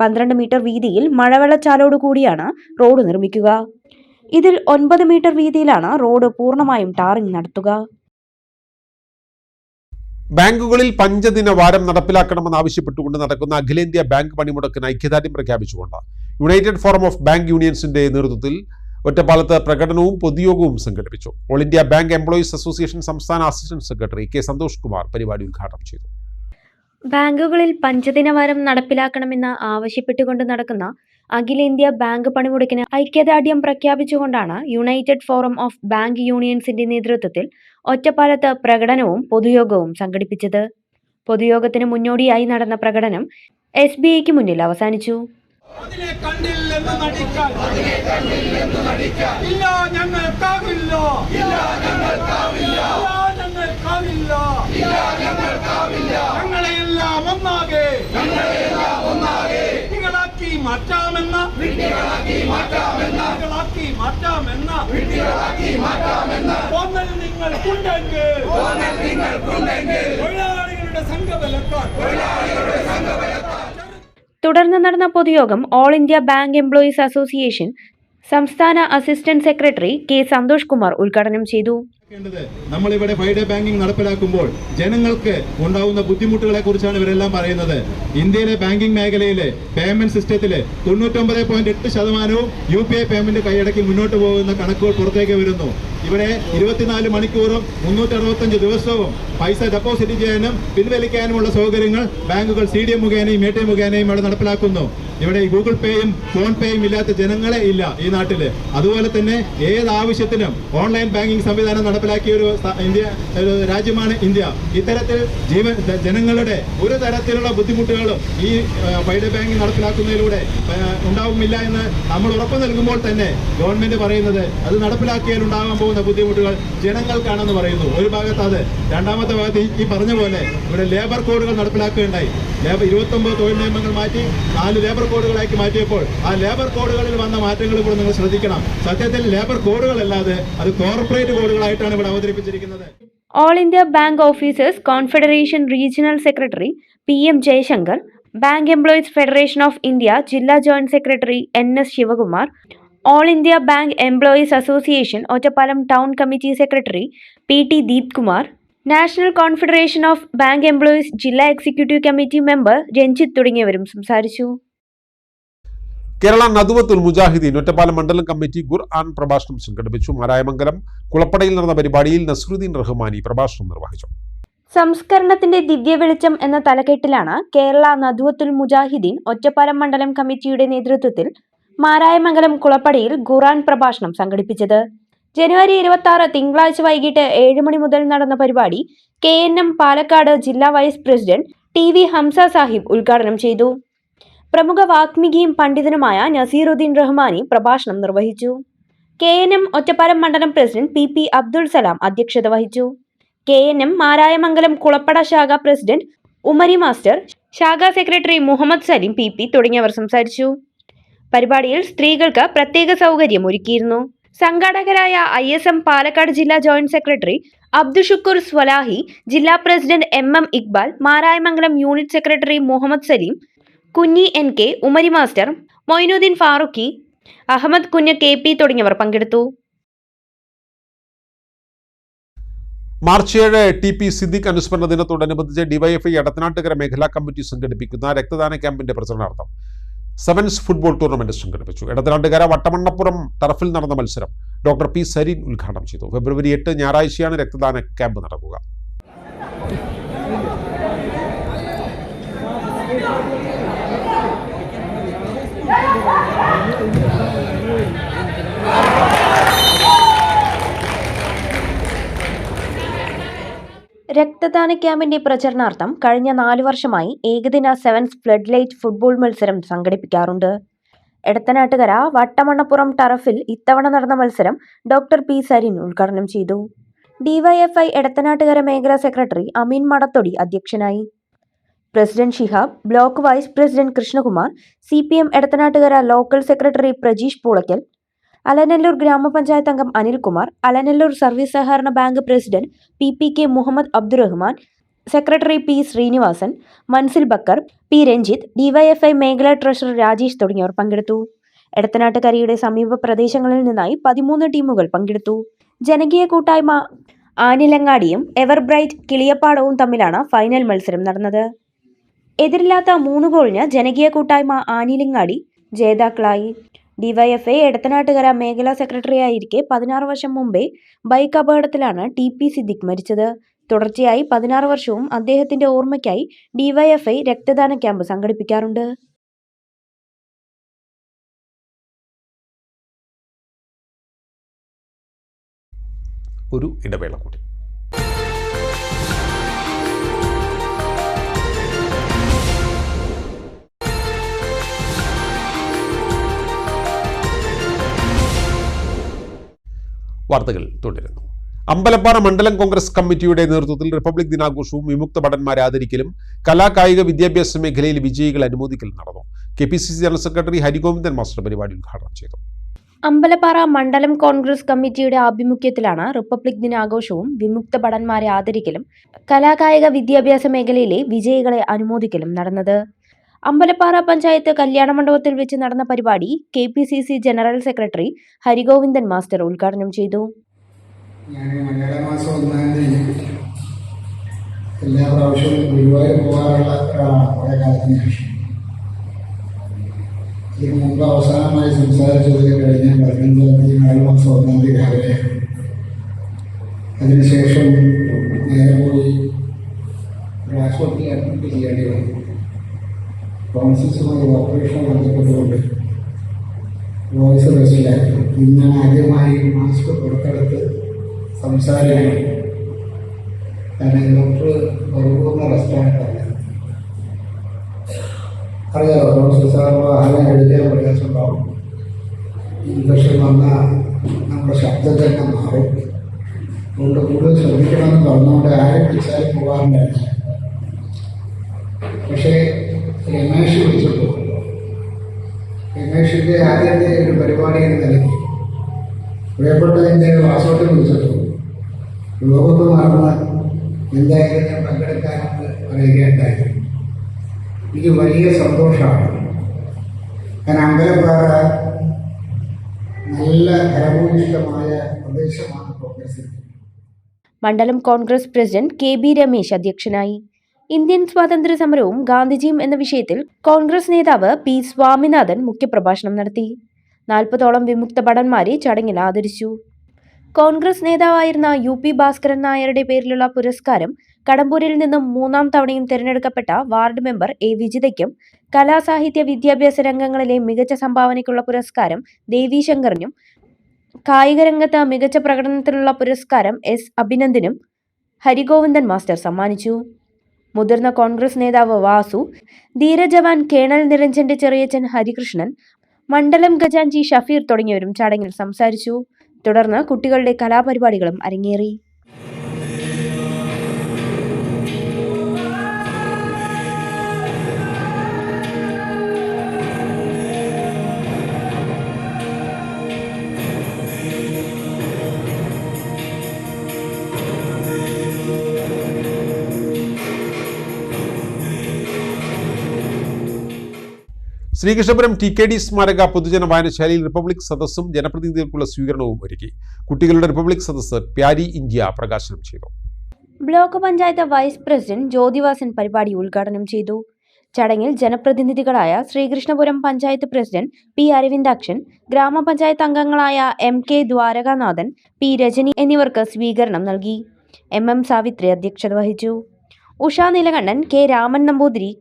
12 മീറ്റർ വീതിയിൽ മഴവെള്ളച്ചാലോടുകൂടിയാണ് റോഡ് നിർമ്മിക്കുക. ഇതിൽ 9 മീറ്റർ വീതിയിലാണ് റോഡ് പൂർണ്ണമായും ടാറിംഗ് നടത്തുക. ബാങ്കുകളിൽ പഞ്ചദിന വാരം നടപ്പിലാക്കണമെന്നാവശ്യപ്പെട്ടുകൊണ്ട് നടക്കുന്ന അഖിലേന്ത്യാ ബാങ്ക് പണിമുടക്കിന് ഐക്യദാർഢ്യം പ്രഖ്യാപിച്ചുകൊണ്ട് യുണൈറ്റഡ് ഫോറം ഓഫ് ബാങ്ക് യൂണിയൻസിന്റെ നേതൃത്വത്തിൽ ഒറ്റപ്പാലത്ത് പ്രകടനവും പൊതുയോഗവും സംഘടിപ്പിച്ചു. All India bank employees association സംസ്ഥാന assistant secretary K Santhosh Kumar പരിപാടി ഉദ്ഘാടനം ചെയ്തു. ബാങ്കുകളിൽ പഞ്ചദിന വാരം നടപ്പിലാക്കണമെന്ന് ആവശ്യപ്പെട്ടുകൊണ്ട് നടക്കുന്ന അഖിലേന്ത്യാ ബാങ്ക് പണിമുടക്കിന് ഐക്യദാർഢ്യം പ്രഖ്യാപിച്ചുകൊണ്ടാണ് യുണൈറ്റഡ് ഫോറം ഓഫ് ബാങ്ക് യൂണിയൻസിന്റെ നേതൃത്വത്തിൽ ഒറ്റപ്പാലത്ത് പ്രകടനവും പൊതുയോഗവും സംഘടിപ്പിച്ചത്. പൊതുയോഗത്തിന് മുന്നോടിയായി നടന്ന പ്രകടനം SBIക്ക് മുന്നിൽ അവസാനിച്ചു. തുടർന്ന് നടന്ന പൊതുയോഗം all India bank employees association സംസ്ഥാന assistant secretary K Santhosh Kumar ഉദ്ഘാടനം ചെയ്തു. നമ്മളിവിടെ 5-ഡേ ബാങ്കിംഗ് നടപ്പിലാക്കുമ്പോൾ ജനങ്ങൾക്ക് ഉണ്ടാവുന്ന ബുദ്ധിമുട്ടുകളെ കുറിച്ചാണ് ഇവരെല്ലാം പറയുന്നത്. ഇന്ത്യയിലെ ബാങ്കിംഗ് മേഖലയിലെ പേയ്മെന്റ് സിസ്റ്റത്തില് 99.8% UPI പേയ്മെന്റ് കൈയടക്കി മുന്നോട്ട് പോകുന്ന കണക്കുകൾ പുറത്തേക്ക് വരുന്നു. ഇവിടെ 24 മണിക്കൂറും 365 ദിവസവും പൈസ ഡെപ്പോസിറ്റ് ചെയ്യാനും പിൻവലിക്കാനുമുള്ള സൗകര്യങ്ങൾ ബാങ്കുകൾ CDM മുഖേനയും ATM മുഖേനയും ഇവിടെ നടപ്പിലാക്കുന്നു. ഇവിടെ ഗൂഗിൾ പേയും ഫോൺ പേയും ഇല്ലാത്ത ജനങ്ങളെ ഇല്ല ഈ നാട്ടില്. അതുപോലെ തന്നെ ഏത് ആവശ്യത്തിനും ഓൺലൈൻ ബാങ്കിംഗ് സംവിധാനം നടപ്പിലാക്കിയ ഒരു രാജ്യമാണ് ഇന്ത്യ. ഇത്തരത്തിൽ ജനങ്ങളുടെ ഒരു തരത്തിലുള്ള ബുദ്ധിമുട്ടുകളും ഈ 5-ഡേ ബാങ്കിംഗ് നടപ്പിലാക്കുന്നതിലൂടെ ഉണ്ടാവുമില്ല എന്ന് നമ്മൾ ഉറപ്പ് നൽകുമ്പോൾ തന്നെ ഗവൺമെന്റ് പറയുന്നത് അത് നടപ്പിലാക്കിയാൽ ഉണ്ടാകാൻ പോകുന്ന ബുദ്ധിമുട്ടുകൾ ജനങ്ങൾക്കാണെന്ന് പറയുന്നു. ഒരു ഭാഗത്ത് അത്, രണ്ടാമത്തെ ഭാഗത്ത് ഈ പറഞ്ഞ പോലെ ഇവിടെ ലേബർ കോഡുകൾ നടപ്പിലാക്കുകയുണ്ടായി. 29 തൊഴിൽ നിയമങ്ങൾ മാറ്റി 4 ലേബർ കോഡുകളാക്കി മാറ്റിയപ്പോൾ ആ ലേബർ കോഡുകളിൽ വന്ന മാറ്റങ്ങൾ കൂടെ നിങ്ങൾ ശ്രദ്ധിക്കണം. സത്യത്തിൽ ലേബർ കോഡുകളല്ലാതെ അത് കോർപ്പറേറ്റ് കോഡുകളായിട്ടാണ് ഇവിടെ അവതരിപ്പിച്ചിരിക്കുന്നത്. All India bank officers confederation regional secretary PM Jayashankar, bank employees federation of India ജില്ലാ joint secretary NS Sivakumar, all India bank employees association Ottapalam town committee secretary PT Deep Kumar, national confederation of bank employees ജില്ലാ executive committee member Ranjith തുടങ്ങിയവരും സംസാരിച്ചു. കേരള നദുവത്തുൽ മുജാഹിദീൻ ഒറ്റപ്പാലം മണ്ഡലം committee ഖുർആൻ പ്രഭാഷണം സംഘടിപ്പിച്ചു. മാരായമംഗലം കുളപ്പടയിൽ നടന്ന പരിപാടിയിൽ നസ്രുദ്ദീൻ റഹ്മാനി പ്രഭാഷണം നിർവഹിച്ചു. സംസ്കരണത്തിന്റെ ദിവ്യ വെളിച്ചം എന്ന തലക്കെട്ടിലാണ് കേരള നദുവത്തുൽ മുജാഹിദീൻ ഒറ്റപ്പാലം മണ്ഡലം കമ്മിറ്റിയുടെ നേതൃത്വത്തിൽ മാരായമംഗലം കുളപ്പടയിൽ ഖുർആൻ പ്രഭാഷണം സംഘടിപ്പിച്ചത്. ജനുവരി 26 തിങ്കളാഴ്ച വൈകിട്ട് 7 മണി മുതൽ നടന്ന പരിപാടി KNM പാലക്കാട് ജില്ലാ vice president TV Hamsa Sahib ഉദ്ഘാടനം ചെയ്തു. പ്രമുഖ വാഗ്മികിയും പണ്ഡിതനുമായ നസീറുദ്ദീൻ റഹ്മാനി പ്രഭാഷണം നിർവഹിച്ചു. KNM ഒറ്റപ്പാലം മണ്ഡലം പ്രസിഡന്റ് PP അബ്ദുൾ സലാം അധ്യക്ഷത വഹിച്ചു. KNM മാരായമംഗലം കുളപ്പട ശാഖ പ്രസിഡന്റ് ഉമരി മാസ്റ്റർ, ശാഖാ സെക്രട്ടറി മുഹമ്മദ് സലീം PP തുടങ്ങിയവർ സംസാരിച്ചു. പരിപാടിയിൽ സ്ത്രീകൾക്ക് പ്രത്യേക സൗകര്യം ഒരുക്കിയിരുന്നു. സംഘാടകരായ ISM പാലക്കാട് ജില്ലാ ജോയിന്റ് സെക്രട്ടറി അബ്ദുഷുക്കൂർ സ്വലാഹി, ജില്ലാ president MM Iqbal, Marayamangalam unit secretary Muhammad Saleem, Kunhi NK, Umari master, Moinuddin Farooqi, Ahammed Kunju KP തുടങ്ങിയവർ പങ്കെടുത്തു. മാർച്ച് 7 TP സിദ്ദിഖ് അനുസ്മരണ ദിനത്തോടനുബന്ധിച്ച് DYFI എടത്തനാട്ടുകര മേഖലാ കമ്മിറ്റി സംഘടിപ്പിക്കുന്ന രക്തദാന ക്യാമ്പിന്റെ പ്രചരണാർത്ഥം സെവൻസ് ഫുട്ബോൾ ടൂർണമെന്റ് സംഘടിപ്പിച്ചു. എടത്തനാട്ടുകര വട്ടമണ്ണപ്പുറം ടർഫിൽ നടന്ന മത്സരം ഡോക്ടർ P സരീൻ ഉദ്ഘാടനം ചെയ്തു. ഫെബ്രുവരി 8 ഞായറാഴ്ചയാണ് രക്തദാന ക്യാമ്പ് നടക്കുക. രക്തദാന ക്യാമ്പിന്റെ പ്രചരണാർത്ഥം കഴിഞ്ഞ 4 വർഷമായി ഏകദിന സെവൻസ് ഫ്ലഡ് ലൈറ്റ് ഫുട്ബോൾ മത്സരം സംഘടിപ്പിക്കാറുണ്ട്. എടത്തനാട്ടുകര വട്ടമണ്ണപ്പുറം ടർഫിൽ ഇത്തവണ നടന്ന മത്സരം ഡോക്ടർ P സരീൻ ഉദ്ഘാടനം ചെയ്തു. DYFI എടത്തനാട്ടുകര മേഖലാ സെക്രട്ടറി അമീൻ മടത്തൊടി അധ്യക്ഷനായി. President Shihab, block vice president Krishnakumar, CPM Edathanattukara local secretary Prajeesh Poolakkal, Alanallur ഗ്രാമപഞ്ചായത്ത് അംഗം അനിൽകുമാർ, അലനല്ലൂർ സർവീസ് സഹകരണ bank president PPK Muhammad Abdurahman, secretary P Srinivasan, Manzil Bakkar, P Ranjith, DYFI മേഖലാ ട്രഷറർ രാജേഷ് തുടങ്ങിയവർ പങ്കെടുത്തു. എടത്തനാട്ടുകരയുടെ സമീപ പ്രദേശങ്ങളിൽ നിന്നായി 13 ടീമുകൾ പങ്കെടുത്തു. ജനകീയ കൂട്ടായ്മ ആനിലങ്ങാടിയും എവർബ്രൈറ്റ് കിളിയപ്പാടവും തമ്മിലാണ് ഫൈനൽ മത്സരം നടന്നത്. എതിരില്ലാത്ത 3 ഗോളിന് ജനകീയ കൂട്ടായ്മ ആനിലങ്ങാടി ജേതാക്കളായി. DYFI എടത്തനാട്ടുകര മേഖലാ സെക്രട്ടറിയായിരിക്കെ 16 വർഷം മുമ്പേ ബൈക്ക് അപകടത്തിലാണ് TP സിദ്ദിഖ് മരിച്ചത്. തുടർച്ചയായി 16 വർഷവും അദ്ദേഹത്തിന്റെ ഓർമ്മയ്ക്കായി DYFI രക്തദാന ക്യാമ്പ് സംഘടിപ്പിക്കാറുണ്ട്. ഒരു ഇടവേള കൂടി. വാർത്തകൾ തുടരുന്നു. അമ്പലപ്പാറ മണ്ഡലം കോൺഗ്രസ് കമ്മിറ്റിയുടെ നേതൃത്വത്തിൽ റിപ്പബ്ലിക് ദിനാഘോഷവും വിമുക്ത ഭടന്മാരെ ആദരിക്കലും കലാകായിക വിദ്യാഭ്യാസ മേഖലയിൽ വിജയികളെ അനുമോദിക്കലും നടന്നു. KPCC general secretary Harigovindan master പരിപാടി ഉദ്ഘാടനം ചെയ്തു. അമ്പലപ്പാറ മണ്ഡലം കോൺഗ്രസ് കമ്മിറ്റിയുടെ ആഭിമുഖ്യത്തിലാണ് റിപ്പബ്ലിക് ദിനാഘോഷവും വിമുക്ത ഭടന്മാരെ ആദരിക്കലും കലാകായിക വിദ്യാഭ്യാസ മേഖലയിലെ വിജയികളെ അനുമോദിക്കലും നടന്നത്. അമ്പലപ്പാറ പഞ്ചായത്ത് കല്യാണ മണ്ഡപത്തിൽ വെച്ച് നടന്ന പരിപാടി KPCC general secretary Harigovindan master ഉദ്ഘാടനം ചെയ്തു. ഞാൻ മലയാള മാസം 1-ാം തീയതി എല്ലാ പ്രാവശ്യവും ഗുരുവായൂർ പോകാറുള്ള ഒരാളാണ് കുറേ കാലത്തിന് ശേഷം. ഇതിന് മുമ്പ് അവസാനമായി സംസാരിച്ചത് കഴിഞ്ഞ 15-ാം തീയതി മലയാള മാസം 1-ാം തീയതി രാവിലെ. അതിനുശേഷം നേരെ പോയി ഒരു ആശുപത്രിയിൽ അഡ്മിറ്റ് ചെയ്യേണ്ടി വന്നു. ടോൺസിൽസുമായി ഓപ്പറേഷൻ ബന്ധപ്പെട്ടുകൊണ്ട് വോയിസ് റെസ്റ്റിലായിരുന്നു. ഇന്നാണ് ആദ്യമായി മാസ്ക് പുറത്തെടുത്ത് സംസാരിക്കണം. കാരണം ഡോക്ടർ പരിപൂർണ്ണ റെസ്റ്റാണ് പറഞ്ഞത്. അറിയാലോ, ടോൺസിൽസ് ആകുമ്പോൾ ആഹാരം കഴിക്കാൻ പ്രയാസമുണ്ടാവും. ഇൻഫെക്ഷൻ വന്നാൽ നമ്മുടെ ശബ്ദം തന്നെ മാറും. അതുകൊണ്ട് കൂടുതൽ ശ്രദ്ധിക്കണമെന്ന് പറഞ്ഞുകൊണ്ട് ആരും വിളിച്ചാലും പോകാറുണ്ടായിരുന്നു. പക്ഷേ രമേശ് വിളിച്ചിട്ടു. രമേശിൻ്റെ ആദ്യത്തെ ഒരു പരിപാടി എന്ന നിലയ്ക്ക് പ്രിയപ്പെട്ടതിൻ്റെ വാസോട്ട് വിളിച്ചിട്ടു. ലോകത്ത് നടന്ന് എന്തായാലും ഞാൻ പങ്കെടുക്കാനെന്ന് പറയുകയുണ്ടായി. എനിക്ക് വലിയ സന്തോഷമാണ്. കാരണം അമ്പലപ്പാറ നല്ല ഫലഭൂയിഷ്ടമായ പ്രദേശമാണ് കോൺഗ്രസിന്. മണ്ഡലം കോൺഗ്രസ് പ്രസിഡന്റ് KB രമേശ് അധ്യക്ഷനായി. ഇന്ത്യൻ സ്വാതന്ത്ര്യ സമരവും ഗാന്ധിജിയും എന്ന വിഷയത്തിൽ കോൺഗ്രസ് നേതാവ് P സ്വാമിനാഥൻ മുഖ്യപ്രഭാഷണം നടത്തി. 40ഓളം വിമുക്ത ഭടന്മാരെ ചടങ്ങിൽ ആദരിച്ചു. കോൺഗ്രസ് നേതാവായിരുന്ന UP ഭാസ്കരൻ നായരുടെ പേരിലുള്ള പുരസ്കാരം കടമ്പൂരിൽ നിന്നും 3ാം തവണയും തിരഞ്ഞെടുക്കപ്പെട്ട വാർഡ് മെമ്പർ A വിജിതയ്ക്കും, കലാസാഹിത്യ വിദ്യാഭ്യാസ രംഗങ്ങളിലെ മികച്ച സംഭാവനയ്ക്കുള്ള പുരസ്കാരം ദേവി ശങ്കറിനും, കായിക രംഗത്ത് മികച്ച പ്രകടനത്തിനുള്ള പുരസ്കാരം S അഭിനന്ദനും ഹരിഗോവിന്ദൻ മാസ്റ്റർ സമ്മാനിച്ചു. മുതിർന്ന കോൺഗ്രസ് നേതാവ് വാസു, ധീരജവാൻ കേണൽ നിരഞ്ജന്റെ ചെറിയച്ഛൻ ഹരികൃഷ്ണൻ, മണ്ഡലം ഖജാൻജി ഷഫീർ തുടങ്ങിയവരും ചടങ്ങിൽ സംസാരിച്ചു. തുടർന്ന് കുട്ടികളുടെ കലാപരിപാടികളും അരങ്ങേറി. ശ്രീകൃഷ്ണപുരം TKD സ്മാരക പൊതുജന വായനശാലയിൽ റിപ്പബ്ലിക് സദസ്സും ജനപ്രതിനിധികൾക്കുള്ള സ്വീകരണവും ഒരുക്കി. കുട്ടികളുടെ റിപ്പബ്ലിക് സദസ്സ് പ്യാരി ഇന്ത്യ പ്രകാശനം ചെയ്തു. Block panchayat vice president Jyothivasan പരിപാടി ഉദ്ഘാടനം ചെയ്തു. ചടങ്ങിൽ ജനപ്രതിനിധികളായ ശ്രീകൃഷ്ണപുരം പഞ്ചായത്ത് പ്രസിഡന്റ് P അരവിന്ദാക്ഷൻ, ഗ്രാമപഞ്ചായത്ത് അംഗങ്ങളായ MK ദ്വാരകാനാഥൻ, P രജനി എന്നിവർക്ക് സ്വീകരണം നൽകി. MM സാവിത്രി അധ്യക്ഷത വഹിച്ചു. Usha Neelakantan, K Raman Namboothiri,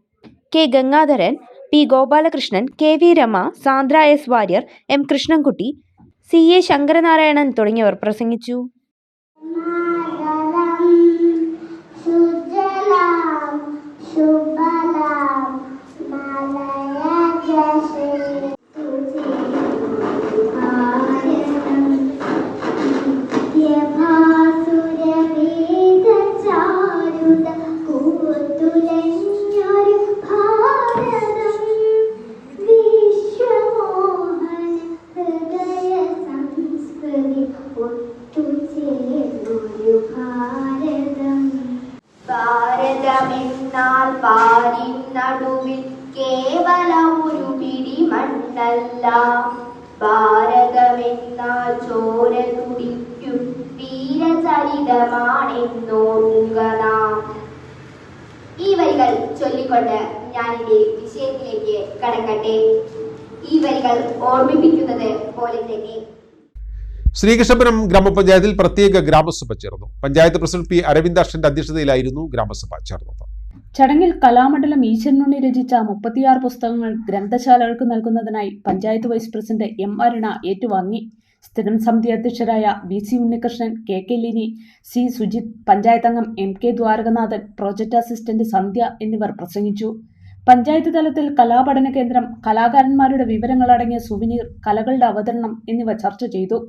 K Gangadharan, P Gopalakrishnan, KV Rama, Sandra S Warrier, M Krishnankutty, CA Sankaranarayanan തുടങ്ങിയവർ പ്രസംഗിച്ചു. ഭാരതമെന്നാൽ പാരിൻ നടുവിൽ കേവലമൊരു പിടി മണ്ണല്ല. ഭാരതമെന്നാൽ ചോര തുടിക്കും വീരചരിതമാണെന്നോർക്കുക നാം. ഈ വരികൾ ചൊല്ലിക്കൊണ്ട് ഞാൻ എന്റെ വിഷയത്തിലേക്ക് കടക്കട്ടെ. ഈ വരികൾ ഓർമ്മിപ്പിക്കുന്നത് പോലെ തന്നെ ശ്രീകൃഷ്ണപുരം ഗ്രാമപഞ്ചായത്തിൽ പ്രത്യേക ഗ്രാമസഭ ചേർന്നു. പഞ്ചായത്ത് പ്രസിഡന്റ് P അരവിന്ദാക്ഷന്റെ അധ്യക്ഷതയിലായിരുന്നു ഗ്രാമസഭ ചേർന്നത്. ചടങ്ങിൽ കലാമണ്ഡലം ഈശ്വരനുണ്ണി രചിച്ച 36 പുസ്തകങ്ങൾ ഗ്രന്ഥശാലകൾക്ക് നൽകുന്നതിനായി panchayat vice president M Aruna ഏറ്റുവാങ്ങി. സ്ഥിരം സമിതി അധ്യക്ഷരായ BC Unnikrishnan, KK Lini, C Sujith, panchayat അംഗം MK ദ്വാരകനാഥൻ, പ്രോജക്ട് അസിസ്റ്റന്റ് സന്ധ്യ എന്നിവർ പ്രസംഗിച്ചു. പഞ്ചായത്ത് തലത്തിൽ കലാപഠന കേന്ദ്രം, കലാകാരന്മാരുടെ വിവരങ്ങളടങ്ങിയ സുവനീർ, കലകളുടെ അവതരണം എന്നിവ ചർച്ച ചെയ്തു.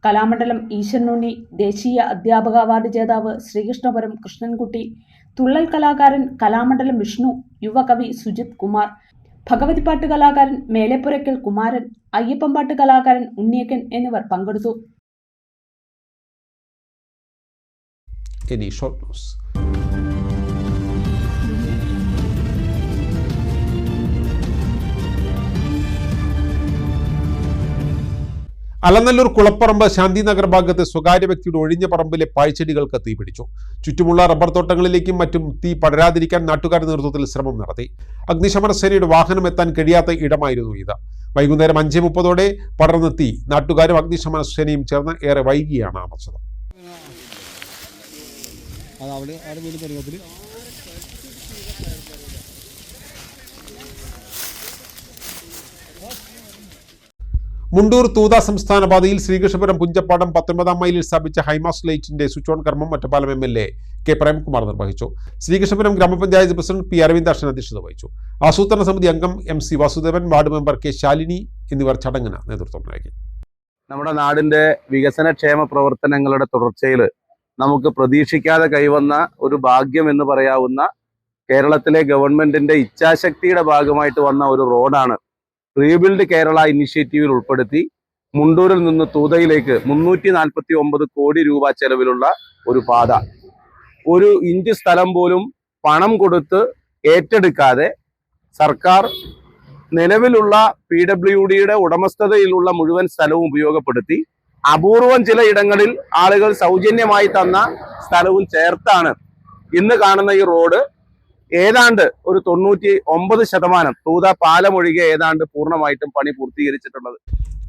കലാമണ്ഡലം ഈശ്വരനുണ്ണി ദേശീയ അധ്യാപക അവാർഡ് ജേതാവ് ശ്രീകൃഷ്ണപുരം കൃഷ്ണൻകുട്ടി, തുള്ളൽ കലാകാരൻ കലാമണ്ഡലം വിഷ്ണു, യുവകവി സുജിത് കുമാർ, ഭഗവതിപ്പാട്ട് കലാകാരൻ മേലെപ്പുരയ്ക്കൽ കുമാരൻ, അയ്യപ്പൻപാട്ട് കലാകാരൻ ഉണ്ണിയക്കൻ എന്നിവർ പങ്കെടുത്തു. അലനല്ലൂർ കുളപ്പറമ്പ് ശാന്തിനഗർ ഭാഗത്ത് സ്വകാര്യ വ്യക്തിയുടെ ഒഴിഞ്ഞ പറമ്പിലെ പാഴ്ചെടികൾക്ക് തീപിടിച്ചു. ചുറ്റുമുള്ള റബ്ബർ തോട്ടങ്ങളിലേക്കും മറ്റും തീ പടരാതിരിക്കാൻ നാട്ടുകാരുടെ നേതൃത്വത്തിൽ ശ്രമം നടത്തി. അഗ്നിശമന സേനയുടെ വാഹനം എത്താൻ കഴിയാത്ത ഇടമായിരുന്നു ഇത്. വൈകുന്നേരം 5:30 പടർന്ന തീ നാട്ടുകാരും അഗ്നിശമന സേനയും ചേർന്ന് ഏറെ വൈകിയാണ് അണച്ചത്. മുണ്ടൂർ തൂത സംസ്ഥാന പാതയിൽ ശ്രീകൃഷ്ണപുരം പുഞ്ചപ്പാടം 19ാം മൈലിൽ സ്ഥാപിച്ച ഹൈമാസ് ലൈറ്റിന്റെ സ്വിച്ച് ഓൺ കർമ്മം ഒറ്റപ്പാലം MLA K പ്രേംകുമാർ നിർവഹിച്ചു. ശ്രീകൃഷ്ണപുരം ഗ്രാമപഞ്ചായത്ത് പ്രസിഡന്റ് P അരവിന്ദാക്ഷൻ അധ്യക്ഷത വഹിച്ചു. ആസൂത്രണ സമിതി അംഗം MC Vasudevan, ward member K Shalini എന്നിവർ ചടങ്ങിന് നേതൃത്വം നൽകി. നമ്മുടെ നാടിന്റെ വികസനക്ഷേമ പ്രവർത്തനങ്ങളുടെ തുടർച്ചയിൽ നമുക്ക് പ്രതീക്ഷിക്കാതെ കൈവന്ന ഒരു ഭാഗ്യം എന്ന് പറയാവുന്ന കേരളത്തിലെ ഗവൺമെന്റിന്റെ ഇച്ഛാശക്തിയുടെ ഭാഗമായിട്ട് വന്ന ഒരു റോഡാണ് റീബിൽഡ് കേരള ഇനിഷ്യേറ്റീവിൽ ഉൾപ്പെടുത്തി മുണ്ടൂരിൽ നിന്ന് തൂതയിലേക്ക് 349 കോടി രൂപ ചെലവിലുള്ള ഒരു പാത. ഒരു ഇഞ്ച് സ്ഥലം പോലും പണം കൊടുത്ത് ഏറ്റെടുക്കാതെ സർക്കാർ നിലവിലുള്ള PWDയുടെ ഉടമസ്ഥതയിലുള്ള മുഴുവൻ സ്ഥലവും ഉപയോഗപ്പെടുത്തി അപൂർവം ചില ഇടങ്ങളിൽ ആളുകൾ സൗജന്യമായി തന്ന സ്ഥലവും ചേർത്താണ് ഇന്ന് കാണുന്ന ഈ റോഡ് ഏതാണ്ട് ഒരു 99% തൂത പാലമൊഴികെ ഏതാണ്ട് പൂർണ്ണമായിട്ടും പണി പൂർത്തീകരിച്ചിട്ടുള്ളത്.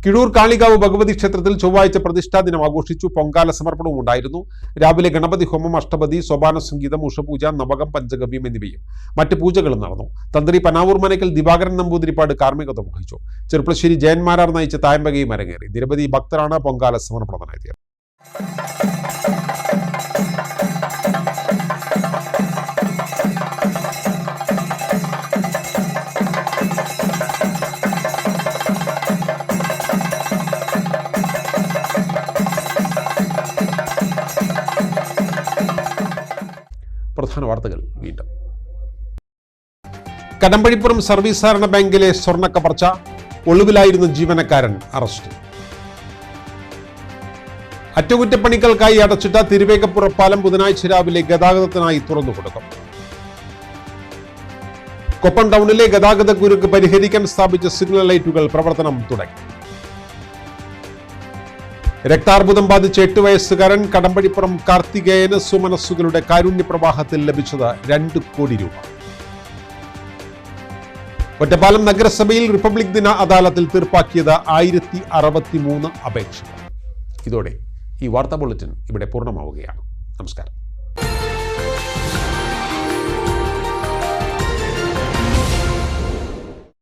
കിഴൂർ കാളികാവ് ഭഗവതി ക്ഷേത്രത്തിൽ ചൊവ്വാഴ്ച പ്രതിഷ്ഠാ ദിനം ആഘോഷിച്ചു. പൊങ്കാല സമർപ്പണവും ഉണ്ടായിരുന്നു. രാവിലെ ഗണപതി ഹോമം, അഷ്ടപതി, സോപാന സംഗീതം, ഉഷപൂജ, നവകം, പഞ്ചഗവ്യം എന്നിവയും മറ്റ് പൂജകളും നടന്നു. തന്ത്രി പനാവൂർ മനക്കൽ ദിവാകരൻ നമ്പൂതിരിപ്പാട് കാർമ്മികത്വം വഹിച്ചു. ചെറുപ്പശ്ശേരി ജയന്മാരാർ നയിച്ച തായമ്പകയും അരങ്ങേറി. നിരവധി ഭക്തരാണ് പൊങ്കാല സമർപ്പണത്തിനെത്തിയത്. പ്രധാന വാർത്തകൾ വീണ്ടും. കടമ്പഴിപ്പുറം സർവീസ് സഹകരണ ബാങ്കിലെ സ്വർണ്ണ കവർച്ച, ഒളിവിലായിരുന്ന ജീവനക്കാരൻ അറസ്റ്റ്. അറ്റകുറ്റപ്പണികൾക്കായി അടച്ചിട്ട തിരുവേഗപ്പുറപ്പാലം ബുധനാഴ്ച രാവിലെ ഗതാഗതത്തിനായി തുറന്നുകൊടുക്കും. കൊപ്പം ടൗണിലെ ഗതാഗത കുരുക്ക് പരിഹരിക്കാൻ സ്ഥാപിച്ച സിഗ്നൽ ലൈറ്റുകൾ പ്രവർത്തനം തുടങ്ങി. രക്താർബുദം ബാധിച്ച 8 വയസ്സുകാരൻ കടമ്പഴിപ്പുറം കാർത്തികേയന് സുമനസ്സുകളുടെ കാരുണ്യ പ്രവാഹത്തിൽ ലഭിച്ചത് 2 കോടി രൂപ. ഒറ്റപ്പാലം നഗരസഭയിൽ റിപ്പബ്ലിക് ദിന അദാലത്തിൽ തീർപ്പാക്കിയത് 1063 അപേക്ഷകൾ. ഇതോടെ ഈ വാർത്താ ബുള്ളറ്റിൻ ഇവിടെ പൂർണ്ണമാവുകയാണ്. നമസ്കാരം.